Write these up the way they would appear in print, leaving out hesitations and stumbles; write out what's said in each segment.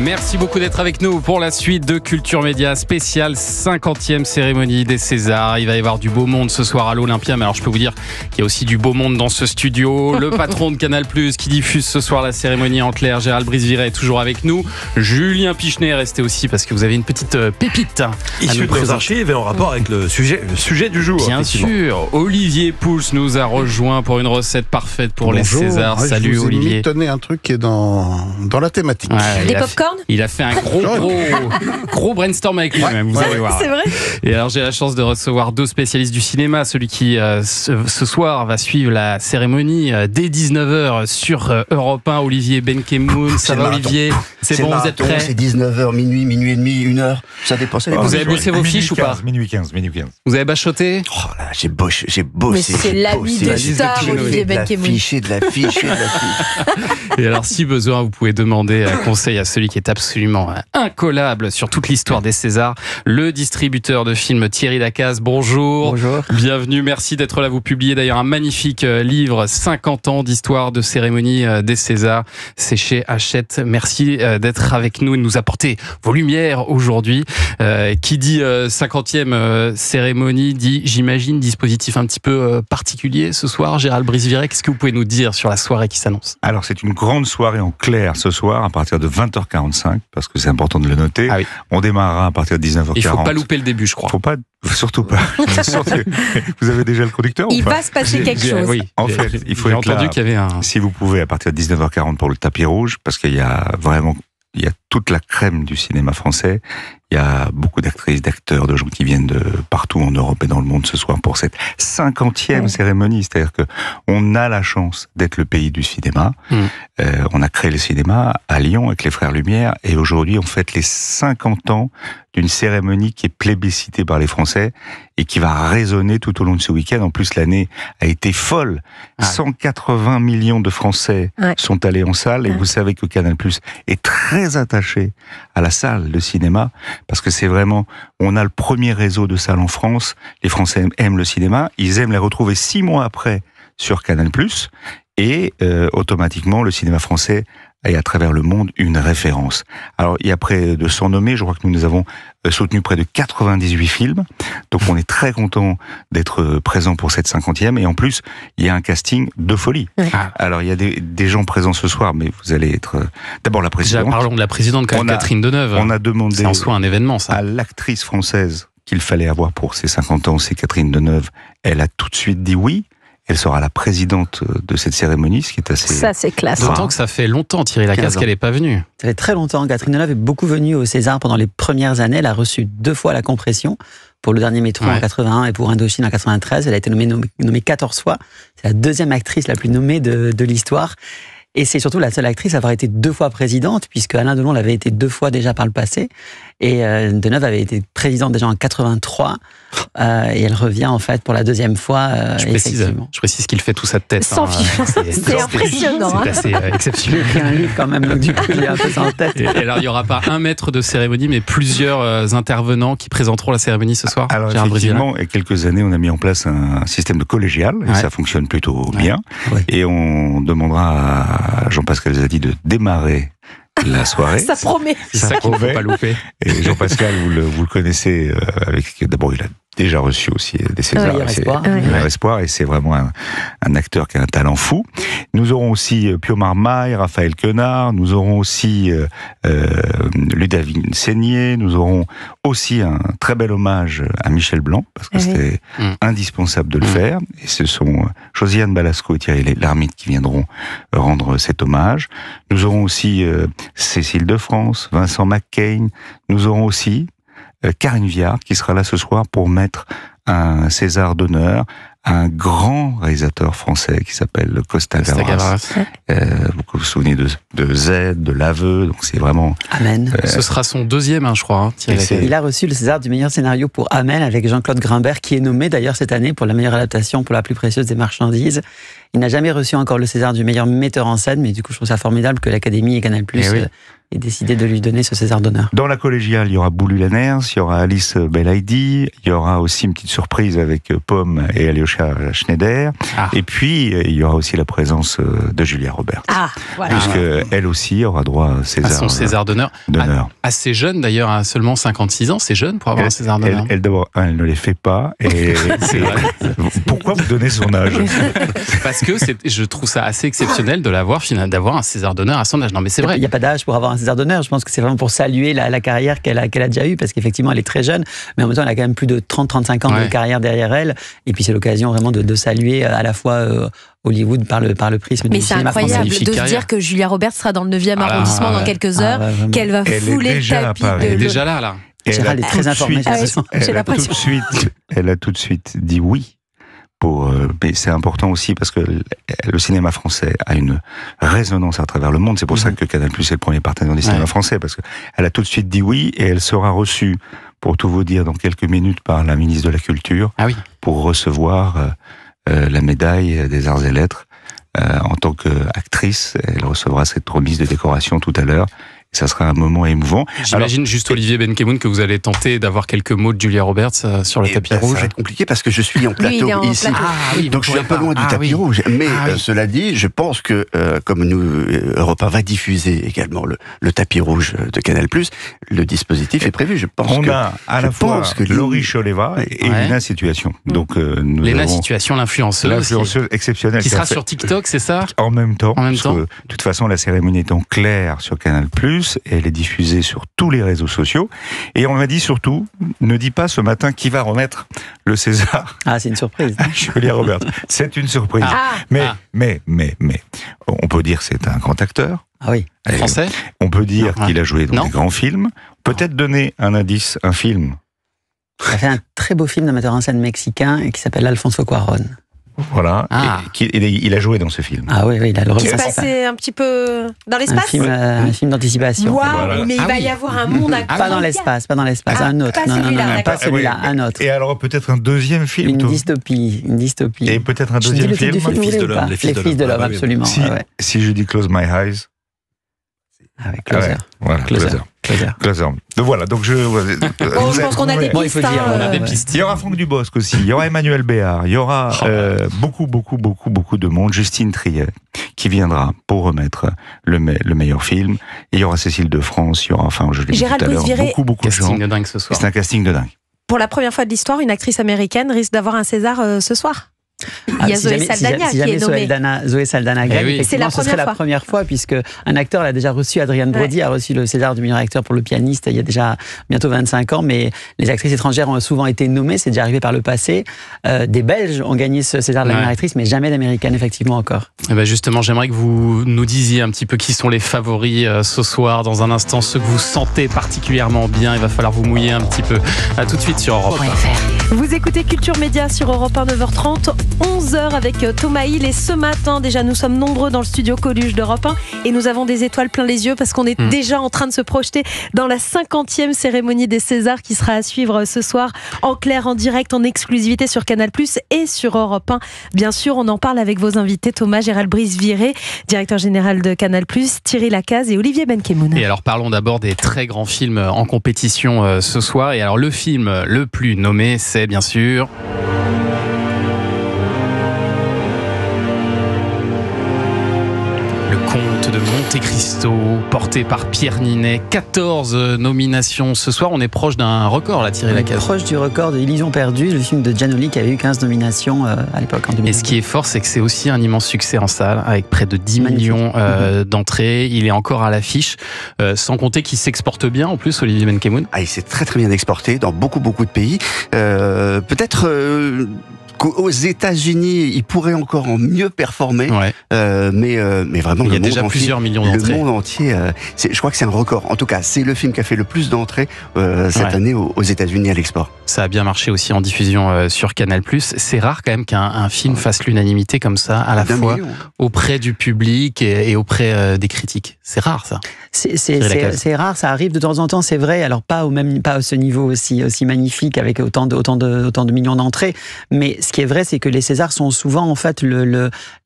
Merci beaucoup d'être avec nous pour la suite de Culture Média spéciale 50e cérémonie des Césars. Il va y avoir du beau monde ce soir à l'Olympia, mais alors je peux vous dire qu'il y a aussi du beau monde dans ce studio. Le patron de Canal+, qui diffuse ce soir la cérémonie en clair, Gérald Brizviret, est toujours avec nous. Julien Pichenet est resté aussi parce que vous avez une petite pépite issue de nos archives et en rapport avec le sujet du jour. Bien sûr, Olivier Pouls nous a rejoint pour une recette parfaite pour les Césars. Salut Olivier. Tenez un truc qui est dans la thématique. Ouais, Des pop-corn ? Il a fait un gros brainstorm avec lui-même, vous allez voir. C'est vrai. Et alors j'ai la chance de recevoir deux spécialistes du cinéma, celui qui ce soir va suivre la cérémonie dès 19h sur Europe 1, Olivier Benkemoun. Ça va Olivier? C'est bon, vous êtes prêts? C'est 19h, minuit et demi, 1h, ça dépend. Vous avez bossé vos fiches ou pas? Minuit 15. Vous avez bachoté? Oh là, j'ai bossé. Mais c'est l'ami des stars, Olivier Benkemoun. De la fiche. Et alors si besoin, vous pouvez demander conseil à celui qui est absolument incollable sur toute l'histoire des Césars, le distributeur de films Thierry Lacaze. Bonjour. Bonjour. Bienvenue, merci d'être là. Vous publiez d'ailleurs un magnifique livre, 50 ans d'histoire de cérémonie des Césars. C'est chez Hachette. Merci d'être avec nous et de nous apporter vos lumières aujourd'hui. Qui dit 50e cérémonie dit, j'imagine, dispositif un petit peu particulier ce soir. Gérald Brizviret, qu'est-ce que vous pouvez nous dire sur la soirée qui s'annonce? Alors c'est une grande soirée en clair ce soir à partir de 20h45 parce que c'est important de le noter. Ah oui. On démarrera à partir de 19h40. Il faut pas louper le début, je crois. Faut pas, surtout pas. Vous avez déjà le conducteur Il ou pas? va se passer quelque chose. Oui. En fait, il faut J'ai être là. entendu qu'il y avait un... Si vous pouvez à partir de 19h40 pour le tapis rouge parce qu'il y a toute la crème du cinéma français. Il y a beaucoup d'actrices, d'acteurs, de gens qui viennent de partout en Europe et dans le monde ce soir pour cette 50e cérémonie. C'est-à-dire que on a la chance d'être le pays du cinéma. On a créé le cinéma à Lyon avec les Frères Lumière et aujourd'hui on fête les 50 ans d'une cérémonie qui est plébiscitée par les Français et qui va résonner tout au long de ce week-end. En plus, l'année a été folle. 180 millions de Français sont allés en salle et vous savez que Canal+ est très attaché à la salle de cinéma parce que c'est vraiment, on a le premier réseau de salles en France. Les Français aiment le cinéma, ils aiment les retrouver 6 mois après sur Canal+, et automatiquement le cinéma français est à travers le monde une référence. Alors il y a près de 100 nommés, je crois que nous avons soutenu près de 98 films, donc on est très content d'être présent pour cette 50e, et en plus il y a un casting de folie. Alors il y a des gens présents ce soir, mais vous allez être d'abord la présidente. Déjà, parlons de la présidente quand même, Catherine Deneuve. On a demandé c'est en soi un événement, ça. À l'actrice française qu'il fallait avoir pour ses 50 ans, c'est Catherine Deneuve. Elle a tout de suite dit oui. Elle sera la présidente de cette cérémonie, ce qui est assez... Ça, c'est classe. D'autant que ça fait longtemps, Thierry Lacaze, qu'elle n'est pas venue. Ça fait très longtemps. Catherine Deneuve est beaucoup venue au César pendant les premières années. Elle a reçu 2 fois la compression pour Le Dernier Métro en 81 et pour Indochine en 93. Elle a été nommée 14 fois. C'est la 2e actrice la plus nommée de l'histoire. Et c'est surtout la seule actrice à avoir été 2 fois présidente, puisque Alain Delon l'avait été 2 fois déjà par le passé. Et Deneuve avait été présidente déjà en 83. Et elle revient en fait pour la 2e fois. Je précise qu'il fait tout ça de tête. Sans fiche. C'est impressionnant. C'est assez exceptionnel. Il y a un livre quand même, donc du coup il a un peu ça en tête. Et alors il n'y aura pas un maître de cérémonie, mais plusieurs intervenants qui présenteront la cérémonie ce soir. Alors effectivement, il y a quelques années, on a mis en place un système de collégial, et ça fonctionne plutôt bien. Et on demandera à Jean-Pascal Zadi de démarrer la soirée. Ça promet. C'est ça qu'il ne faut pas louper. Et Jean-Pascal, vous le connaissez d'abord il a déjà reçu aussi des Césars. Espoir, et c'est vraiment un acteur qui a un talent fou. Nous aurons aussi Pio Marmaille, Raphaël Quenard, nous aurons aussi Ludivine Seigné, nous aurons aussi un très bel hommage à Michel Blanc, parce que c'était indispensable de le faire, et ce sont Josiane Balasco et Thierry Lhermitte qui viendront rendre cet hommage. Nous aurons aussi Cécile de France, Vincent McCain, nous aurons aussi Karine Viard qui sera là ce soir pour mettre un César d'honneur à un grand réalisateur français qui s'appelle Costa Gavras. Vous vous souvenez de Z, de L'Aveu, donc c'est vraiment... Amen. Ce sera son 2e, je crois. Il a reçu le César du meilleur scénario pour Amen avec Jean-Claude Grimbert, qui est nommé d'ailleurs cette année pour la meilleure adaptation pour La plus précieuse des marchandises. Il n'a jamais reçu encore le César du meilleur metteur en scène, mais du coup, je trouve ça formidable que l'Académie et Canal+ ait décidé de lui donner ce César d'honneur. Dans la collégiale, il y aura Boulou Lanners, il y aura Alice Belaïdi, il y aura aussi une petite surprise avec Pomme et Alyosha Schneider. Et puis, il y aura aussi la présence de Julia Roberts. Voilà. Puisque elle aussi aura droit à son César d'honneur. Assez jeune d'ailleurs, à seulement 56 ans, c'est jeune pour avoir un César d'honneur. Elle ne les fait pas. Et c'est vrai. Pourquoi vous donnez son âge? Parce que je trouve ça assez exceptionnel de d'avoir un César d'honneur à son âge. Non, mais c'est vrai. Il n'y a pas d'âge pour avoir un César d'honneur. Je pense que c'est vraiment pour saluer la carrière qu'elle a déjà eue, parce qu'effectivement, elle est très jeune, mais en même temps, elle a quand même plus de 30-35 ans de carrière derrière elle. Et puis, c'est l'occasion vraiment de saluer à la fois Hollywood par le prisme du cinéma français. Mais c'est incroyable de se dire que Julia Roberts sera dans le 9e arrondissement dans quelques heures, qu'elle va fouler le tapis. Elle est déjà là. Gérald est très informé. Elle a tout de suite dit oui. Mais c'est important aussi parce que le cinéma français a une résonance à travers le monde. C'est pour ça que Canal+ est le premier partenaire du cinéma français, parce qu'elle a tout de suite dit oui, et elle sera reçue, pour tout vous dire, dans quelques minutes par la ministre de la Culture, pour recevoir la médaille des Arts et Lettres. En tant qu'actrice, elle recevra cette remise de décoration tout à l'heure. Ça sera un moment émouvant. J'imagine juste, Olivier Benkemoun, que vous allez tenter d'avoir quelques mots de Julia Roberts sur le tapis rouge. Ça va être compliqué parce que je suis en plateau ici. Donc je suis un peu loin du tapis rouge. Mais cela dit, je pense que, comme Europe 1 va diffuser également le tapis rouge de Canal+, le dispositif est prévu. Je pense on a à la fois Laurie Choleva et Léna Situation. Donc, Léna Situation, l'influenceuse exceptionnelle. Qui sera sur TikTok, c'est ça? En même temps. De toute façon, la cérémonie est en clair sur Canal+. Et elle est diffusée sur tous les réseaux sociaux. Et on m'a dit surtout, ne dis pas ce matin qui va remettre le César. C'est une surprise. Julia Roberts. C'est une surprise. Mais, on peut dire que c'est un grand acteur. Français. On peut dire qu'il a joué dans des grands films. Peut-être donner un indice, un film. Il a fait un très beau film d'un metteur en scène mexicain qui s'appelle Alfonso Cuarón. Voilà, il a joué dans ce film. Il a le rôle principal. Passé un petit peu dans l'espace. Un film d'anticipation. Waouh, mais il va y avoir un monde incroyable. Pas dans l'espace, un autre. Pas celui-là, un autre. Et alors peut-être un deuxième film. Une dystopie. Et peut-être un deuxième film. Les Fils de l'homme, absolument. Si je dis Close My Eyes. Avec Closer. Closer. Voilà, donc je pense qu'on a des pistes. On a des pistes. Il y aura Franck Dubosc aussi, il y aura Emmanuel Béard, il y aura beaucoup de monde. Justine Triet qui viendra pour remettre le meilleur film. Et il y aura Cécile de France, il y aura, je l'ai dit tout à l'heure, beaucoup de gens. Casting de dingue ce soir. C'est un casting de dingue. Pour la première fois de l'histoire, une actrice américaine risque d'avoir un César ce soir. Il y a Zoé Saldana qui est nommée. Zoé Saldana gagne, c'est la première fois, puisque un acteur l'a déjà reçu. Adrien Brody a reçu le César du meilleur acteur pour Le Pianiste il y a déjà bientôt 25 ans, mais les actrices étrangères ont souvent été nommées, c'est déjà arrivé par le passé. Des Belges ont gagné ce César de la meilleure actrice, mais jamais d'Américaines, effectivement, encore. Et justement, j'aimerais que vous nous disiez un petit peu qui sont les favoris ce soir. Dans un instant, ceux que vous sentez particulièrement bien, il va falloir vous mouiller un petit peu. À tout de suite sur Europe 1. Vous écoutez Culture Média sur Europe 1, 9h30, 11h avec Thomas Hill. Et ce matin, déjà, nous sommes nombreux dans le studio Coluche d'Europe 1 et nous avons des étoiles plein les yeux parce qu'on est déjà en train de se projeter dans la 50e cérémonie des Césars qui sera à suivre ce soir en clair, en direct, en exclusivité sur Canal+ et sur Europe 1. Bien sûr, on en parle avec vos invités Thomas Gérald Brice-Viré, directeur général de Canal+, Thierry Lacaze et Olivier Benkemoun. Et alors parlons d'abord des très grands films en compétition ce soir. Et alors le film le plus nommé, c'est bien sûr... Comte de Monte Cristo, porté par Pierre Ninet. 14 nominations ce soir. On est proche d'un record, là, Thierry Lacaze. Proche du record de Illusion perdue, le film de Giannoli qui avait eu 15 nominations à l'époque, en 2000. Et ce qui est fort, c'est que c'est aussi un immense succès en salle, avec près de 10 millions d'entrées. Il est encore à l'affiche, sans compter qu'il s'exporte bien, en plus, Olivier Benkemoun. Il s'est très très bien exporté dans beaucoup de pays. Peut-être... Aux États-Unis, il pourrait encore mieux performer, mais vraiment. Il y a déjà plusieurs millions d'entrées. Le monde entier, je crois que c'est un record. En tout cas, c'est le film qui a fait le plus d'entrées cette année aux États-Unis à l'export. Ça a bien marché aussi en diffusion sur Canal+. C'est rare quand même qu'un film fasse l'unanimité comme ça, à la fois auprès du public et auprès des critiques. C'est rare, ça. C'est rare, ça arrive de temps en temps, c'est vrai. Alors pas à ce niveau aussi magnifique avec autant de millions d'entrées. Mais ce qui est vrai, c'est que les Césars sont souvent en fait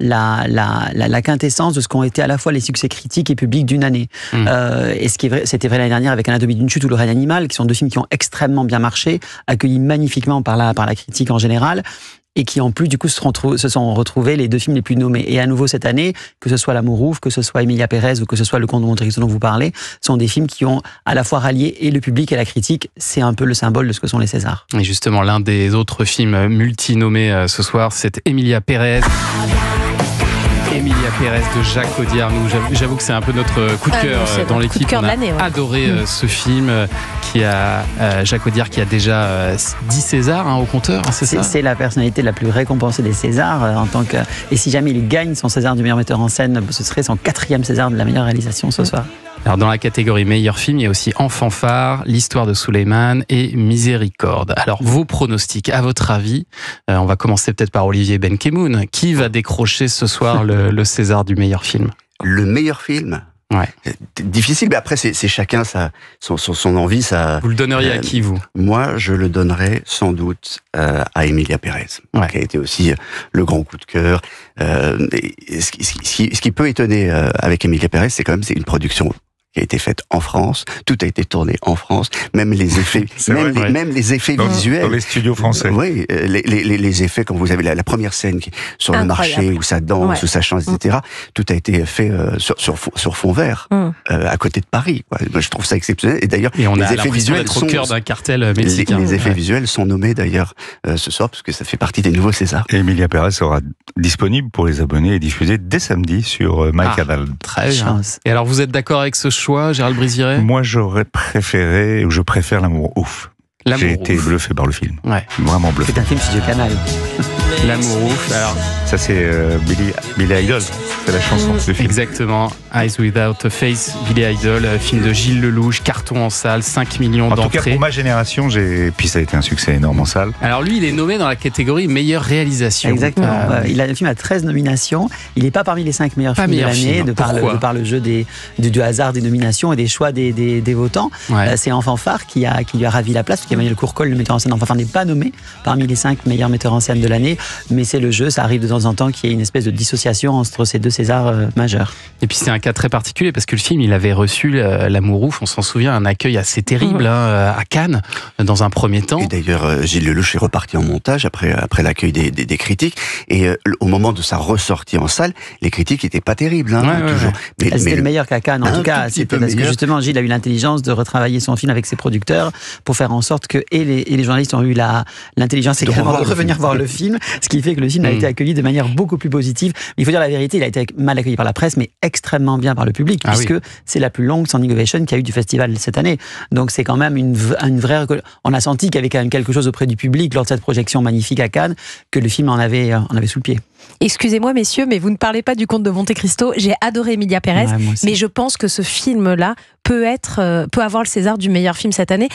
la quintessence de ce qu'ont été à la fois les succès critiques et publics d'une année. Et ce qui est vrai, c'était vrai l'année dernière avec Anatomie d'une chute ou Le règne animal, qui sont deux films qui ont extrêmement bien marché, accueillis magnifiquement par la critique en général, et qui en plus du coup se sont retrouvés les deux films les plus nommés. Et à nouveau cette année, que ce soit L'Amour ouf, que ce soit Emilia Pérez ou que ce soit Le Comte de Monte-Cristo dont vous parlez, sont des films qui ont à la fois rallié et le public et la critique. C'est un peu le symbole de ce que sont les Césars. Et justement, l'un des autres films multi-nommés ce soir, c'est Emilia Pérez. Emilia Pérez de Jacques Audiard. J'avoue que c'est un peu notre coup de cœur dans l'équipe. On a adoré ce film Jacques Audiard qui a déjà 10 Césars au compteur, c'est ça ? C'est la personnalité la plus récompensée des Césars et si jamais il gagne son César du meilleur metteur en scène, ce serait son 4e César de la meilleure réalisation ce soir. Alors dans la catégorie meilleur film, il y a aussi En fanfare, L'histoire de Suleiman et Miséricorde. Alors vos pronostics, à votre avis, on va commencer peut-être par Olivier Benkemoun. Qui va décrocher ce soir le César du meilleur film ? Le meilleur film ? Ouais. Difficile, mais après c'est chacun son envie. Vous le donneriez à qui, vous ? Moi, je le donnerais sans doute à Emilia Pérez, qui a été aussi le grand coup de cœur. Ce qui peut étonner avec Emilia Pérez, c'est une production qui a été faite en France, tout a été tourné en France, même les effets, même les effets visuels. Dans les studios français. Oui, les effets, quand vous avez la première scène sur le marché, où ça danse, où ça chante, etc., tout a été fait sur fond vert, à côté de Paris. Moi, je trouve ça exceptionnel. Et d'ailleurs, les effets visuels sont au cœur d'un cartel mexicain. Les effets visuels sont nommés d'ailleurs ce soir, parce que ça fait partie des nouveaux Césars. Et Emilia Pérez sera disponible pour les abonnés et diffusée dès samedi sur MyCanal. Très bien. Et alors, vous êtes d'accord avec ce choix, Gérald Brisiret ? Moi, je préfère L'Amour ouf. J'ai été bluffé par le film. Ouais. Vraiment bluffé. C'est un film Studio Canal. L'Amour ouf. Alors, ça, c'est Billy Idol. C'est la chanson de film. Exactement. Eyes Without a Face, Billy Idol, film de Gilles Lelouch, carton en salle, 5 millions d'entrées. En tout cas, pour ma génération, puis ça a été un succès énorme en salle. Alors lui, il est nommé dans la catégorie meilleure réalisation. Exactement. Le film a 13 nominations. Il n'est pas parmi les 5 meilleurs films de l'année, de par le jeu du hasard des nominations et des choix des votants. Ouais. C'est En fanfare qui lui a ravi la place, parce qu'Emmanuel Courcol, le metteur en scène En fanfare, n'est pas nommé parmi les 5 meilleurs metteurs en scène de l'année. Mais c'est le jeu, ça arrive de temps en temps qu'il y ait une espèce de dissociation entre ces deux Césars majeurs. Et puis c'est un cas très particulier parce que le film, il avait reçu L'Amour ouf, on s'en souvient, un accueil assez terrible à Cannes dans un premier temps. Et d'ailleurs, Gilles Lelouch est reparti en montage après l'accueil des critiques. Et au moment de sa ressortie en salle, les critiques n'étaient pas terribles, toujours. Mais c'était le meilleur qu'à Cannes, en tout cas. C'était parce que justement, Gilles a eu l'intelligence de retravailler son film avec ses producteurs pour faire en sorte que les journalistes ont eu l'intelligence également de revenir voir le film, ce qui fait que le film a été accueilli de manière beaucoup plus positive. Il faut dire la vérité, il a été mal accueilli par la presse, mais extrêmement bien par le public, puisque c'est la plus longue standing ovation qu'il y a eu du festival cette année. Donc c'est quand même une vraie... On a senti qu'il y avait quand même quelque chose auprès du public lors de cette projection magnifique à Cannes, que le film en avait sous le pied. Excusez-moi messieurs, mais vous ne parlez pas du Comte de Monte-Cristo. J'ai adoré Emilia Pérez, mais je pense que ce film-là peut avoir le César du meilleur film cette année.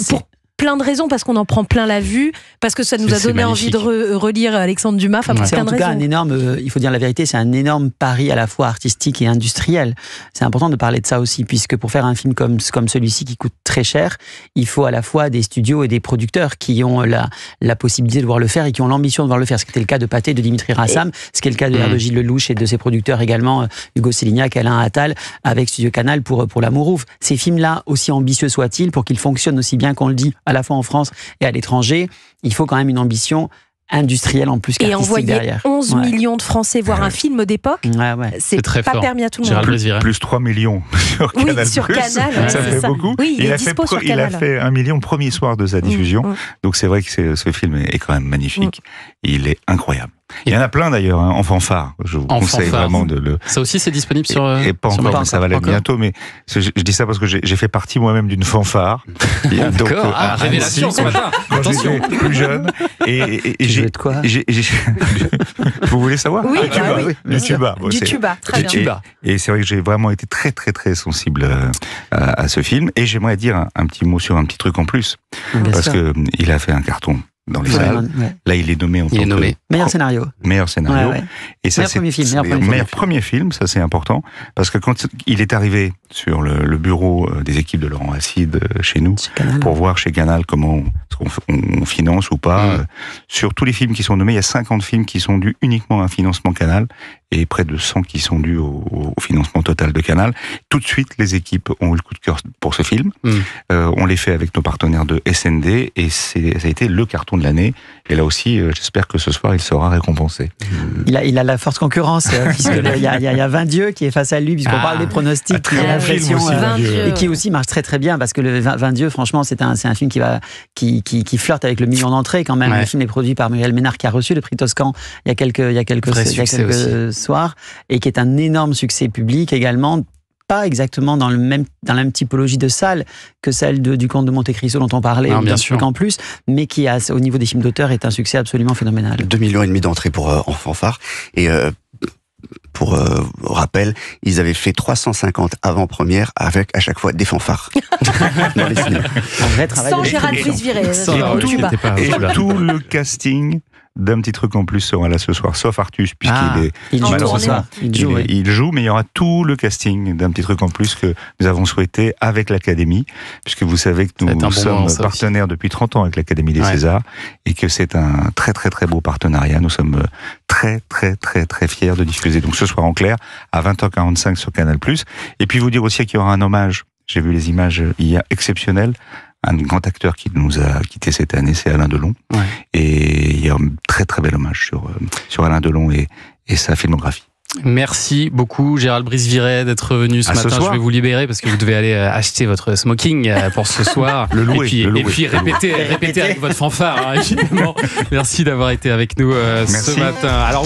Pour plein de raisons, parce qu'on en prend plein la vue, parce que ça nous a donné envie de relire Alexandre Dumas, pour plein de raisons. Il faut dire la vérité, c'est un énorme pari à la fois artistique et industriel. C'est important de parler de ça aussi, puisque pour faire un film comme celui-ci qui coûte très cher, il faut à la fois des studios et des producteurs qui ont la possibilité de pouvoir le faire et qui ont l'ambition de pouvoir le faire. Ce qui était le cas de Pathé, de Dimitri Rassam, ce qui est le cas de Gilles Lelouch et de ses producteurs également, Hugo Sélignac, Alain Attal, avec Studio Canal pour L'Amour ouf. Ces films-là, aussi ambitieux soient-ils, pour qu'ils fonctionnent aussi bien qu'on le dit, à la fois en France et à l'étranger, il faut quand même une ambition industrielle en plus qu'artistique derrière. Et envoyer 11 millions de Français voir un film d'époque, c'est très pas fort. Permis à tout le monde. Plus 3 millions sur Canal+. Sur Canal, ça fait beaucoup. Oui, il a fait 1 million le premier soir de sa diffusion. Donc c'est vrai que ce film est quand même magnifique. Il est incroyable. Il y en a plein d'ailleurs, en fanfare. Je vous conseille vraiment de le... Ça aussi, c'est disponible sur... Et pas sur encore, mais ça va l'être bientôt. Mais je dis ça parce que j'ai fait partie moi-même d'une fanfare. D'accord, révélation ce matin. Attention. J'étais plus jeune. Et j'ai de quoi Vous voulez savoir? Oui, du tuba. Du tuba, très bien. Et c'est vrai que j'ai vraiment été très très très sensible à ce film. Et j'aimerais dire un petit mot sur un petit truc en plus. Parce que il a fait un carton dans les salles. Là, il est nommé en tant que meilleur scénario. Meilleur scénario. Ouais. Et ça, meilleur premier film, ça c'est important, parce que quand il est arrivé sur le bureau des équipes de Laurent Acide chez nous, pour voir chez Canal comment on finance ou pas, sur tous les films qui sont nommés, il y a 50 films qui sont dus uniquement à un financement Canal, et près de 100 qui sont dus au financement total de Canal. Tout de suite, les équipes ont eu le coup de cœur pour ce film. On les fait avec nos partenaires de SND, et ça a été le carton de l'année. Et là aussi, j'espère que ce soir, il sera récompensé. Il a la force concurrence, puisqu'il y a 20 dieux qui est face à lui, puisqu'on parle des pronostics, qui a l'impression, et qui aussi marche très très bien, parce que le 20 dieux, franchement, c'est un film qui flirte avec le million d'entrées quand même. Le film est produit par Muriel Ménard, qui a reçu le prix Toscan il y a quelques soirs, et qui est un énorme succès public également. Pas exactement dans la même typologie de salle que celle du Comte de Monte-Cristo dont on parlait, en plus, mais qui, au niveau des films d'auteur, est un succès absolument phénoménal. 2,5 millions d'entrées pour en fanfare. Et pour rappel, ils avaient fait 350 avant-premières avec à chaque fois des fanfares dans les cinémas. Un vrai travail. Sans Gérald Brice-Viré. Et tout le casting d'un petit truc en plus sera là ce soir, sauf Artus, puisqu'il il joue, mais il y aura tout le casting d'un petit truc en plus que nous avons souhaité avec l'Académie, puisque vous savez que nous sommes partenaires depuis 30 ans avec l'Académie des Césars, et que c'est un très très très beau partenariat. Nous sommes très très très très fiers de diffuser donc ce soir en clair à 20h45 sur Canal+. Et puis vous dire aussi qu'il y aura un hommage, j'ai vu les images hier exceptionnelles, un grand acteur qui nous a quitté cette année, c'est Alain Delon. Et il y a un très très bel hommage sur Alain Delon et sa filmographie. Merci beaucoup Gérald Brice-Viré d'être venu ce matin. Je vais vous libérer parce que vous devez aller acheter votre smoking pour ce soir. Le louer. Et puis répéter avec votre fanfare, évidemment. Merci d'avoir été avec nous ce matin. Alors,